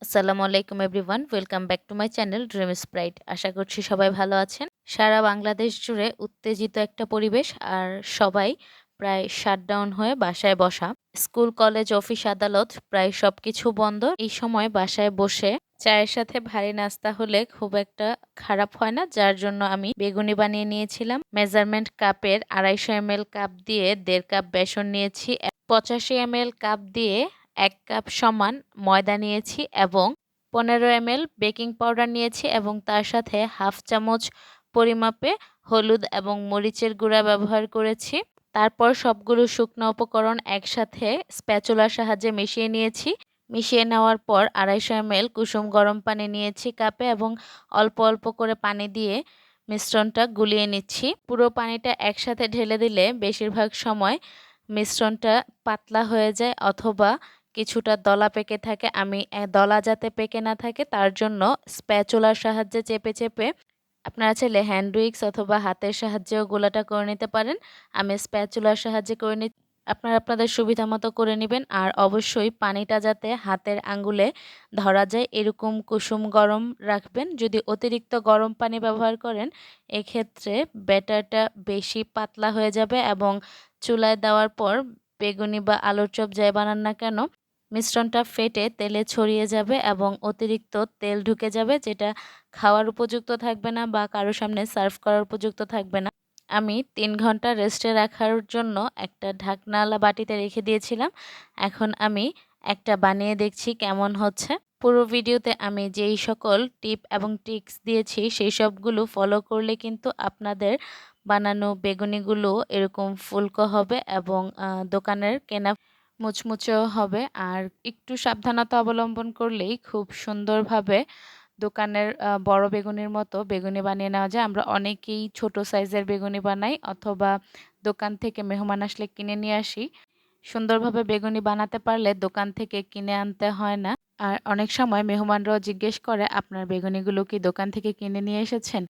আসসালামু আলাইকুম everyone, welcome back to my channel dream sprite. আশা করছি সবাই ভালো আছেন। সারা বাংলাদেশ জুড়ে উত্তেজিত একটা পরিবেশ, আর সবাই প্রায় শাটডাউন হয়ে বাসায় বসা। স্কুল, কলেজ, অফিস, আদালত প্রায় সবকিছু বন্ধ। এই সময় বাসায় বসে চায়ের সাথে ভারী নাস্তা হলে খুব একটা খারাপ হয় না, যার জন্য আমি বেগুনি বানিয়ে নিয়েছিলাম। মেজারমেন্ট কাপের 250 ml কাপ দিয়ে 1.5 কাপ বেসন নিয়েছি। 85 ml কাপ দিয়ে 1 কাপ সমান ময়দা নিয়েছি এবং 15 ml বেকিং পাউডার নিয়েছি এবং তার সাথে হাফ চামচ পরিমাপে হলুদ এবং মরিচের গুঁড়া ব্যবহার করেছি। তারপর সবগুলো শুকনো উপকরণ একসাথে স্প্যাচুলার সাহায্যে মিশিয়ে নিয়েছি। মিশিয়ে নেওয়ার পর 250 ml কুসুম গরম পানি নিয়েছি কাপে এবং অল্প অল্প করে পানি দিয়ে মিশ্রণটা গুলিয়ে নিচ্ছি। পুরো পানিটা একসাথে ঢেলে দিলে বেশিরভাগ সময় মিশ্রণটা পাতলা হয়ে যায় অথবা কিছুটা দলা পেকে থাকে। আমি দলা যাতে পেকে না থাকে তার জন্য স্প্যাচুলার সাহায্যে চেপে চেপে, আপনারা চাইলে হ্যান্ড উইক্স অথবা হাতের সাহায্যেও গোলাটা করে নিতে পারেন। আমি স্প্যাচুলার সাহায্যে করে নি। আপনারা আপনাদের সুবিধা মতো করে নেবেন, আর অবশ্যই পানিটা যাতে হাতের আঙ্গুলে ধরা যায় এরকম কুসুম গরম রাখবেন। যদি অতিরিক্ত গরম পানি ব্যবহার করেন এক্ষেত্রে ব্যাটারটা বেশি পাতলা হয়ে যাবে এবং চুলায় দেওয়ার পর বেগুনি বা আলুর চপ যাই বানান না কেন মিশ্রণটা ফেটে তেলে ছড়িয়ে যাবে এবং অতিরিক্ত তেল ঢুকে যাবে, যেটা খাওয়ার উপযুক্ত থাকবে না বা কারো সামনে সার্ভ করার উপযুক্ত থাকবে না। আমি 3 ঘন্টা রেস্টে রাখার জন্য একটা ঢাকনাওয়ালা বাটিতে রেখে দিয়েছিলাম। এখন আমি একটা বানিয়ে দেখছি কেমন হচ্ছে। পুরো ভিডিওতে আমি যেই সকল টিপ এবং ট্রিক্স দিয়েছি সেই সবগুলো ফলো করলে কিন্তু আপনাদের বানানো বেগুনিগুলো এরকম ফুলকো হবে এবং দোকানের কেনা মুচমুচেও হবে। আর একটু সাবধানতা অবলম্বন করলেই খুব সুন্দরভাবে দোকানের বড় বেগুনির মতো বেগুনি বানিয়ে নেওয়া যায়। আমরা অনেকেই ছোট সাইজের বেগুনি বানাই অথবা দোকান থেকে মেহমান আসলে কিনে নিয়ে আসি। সুন্দরভাবে বেগুনি বানাতে পারলে দোকান থেকে কিনে আনতে হয় না। আর অনেক সময় মেহমানরাও জিজ্ঞেস করে, আপনার বেগুনিগুলো কি দোকান থেকে কিনে নিয়ে এসেছেন?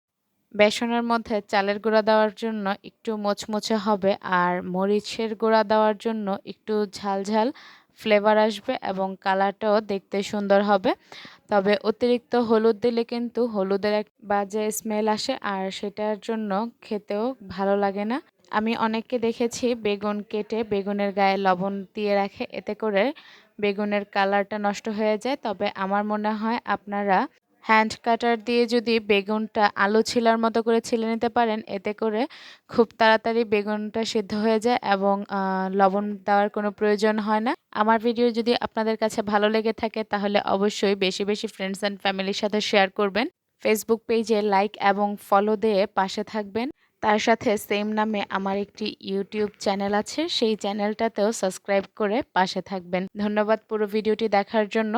বেসনের মধ্যে চালের গুঁড়া দেওয়ার জন্য একটু মুচমুচে হবে আর মরিচের গুঁড়া দেওয়ার জন্য একটু ঝাল ঝাল ফ্লেভার আসবে এবং কালারটাও দেখতে সুন্দর হবে। তবে অতিরিক্ত হলুদ দিলে কিন্তু হলুদের এক বাজে স্মেল আসে আর সেটার জন্য খেতেও ভালো লাগে না। আমি অনেককে দেখেছি বেগুন কেটে বেগুনের গায়ে লবণ দিয়ে রাখে, এতে করে বেগুনের কালারটা নষ্ট হয়ে যায়। তবে আমার মনে হয় আপনারা হ্যান্ড কাটার দিয়ে যদি বেগুনটা আলু ছিলার মতো করে ছিলে নিতে পারেন, এতে করে খুব তাড়াতাড়ি বেগুনটা সিদ্ধ হয়ে যায় এবং লবণ দেওয়ার কোনো প্রয়োজন হয় না। আমার ভিডিও যদি আপনাদের কাছে ভালো লেগে থাকে তাহলে অবশ্যই বেশি বেশি ফ্রেন্ডস অ্যান্ড ফ্যামিলির সাথে শেয়ার করবেন। ফেসবুক পেজে লাইক এবং ফলো দিয়ে পাশে থাকবেন। তার সাথে সেম নামে আমার একটি ইউটিউব চ্যানেল আছে, সেই চ্যানেলটাতেও সাবস্ক্রাইব করে পাশে থাকবেন। ধন্যবাদ পুরো ভিডিওটি দেখার জন্য।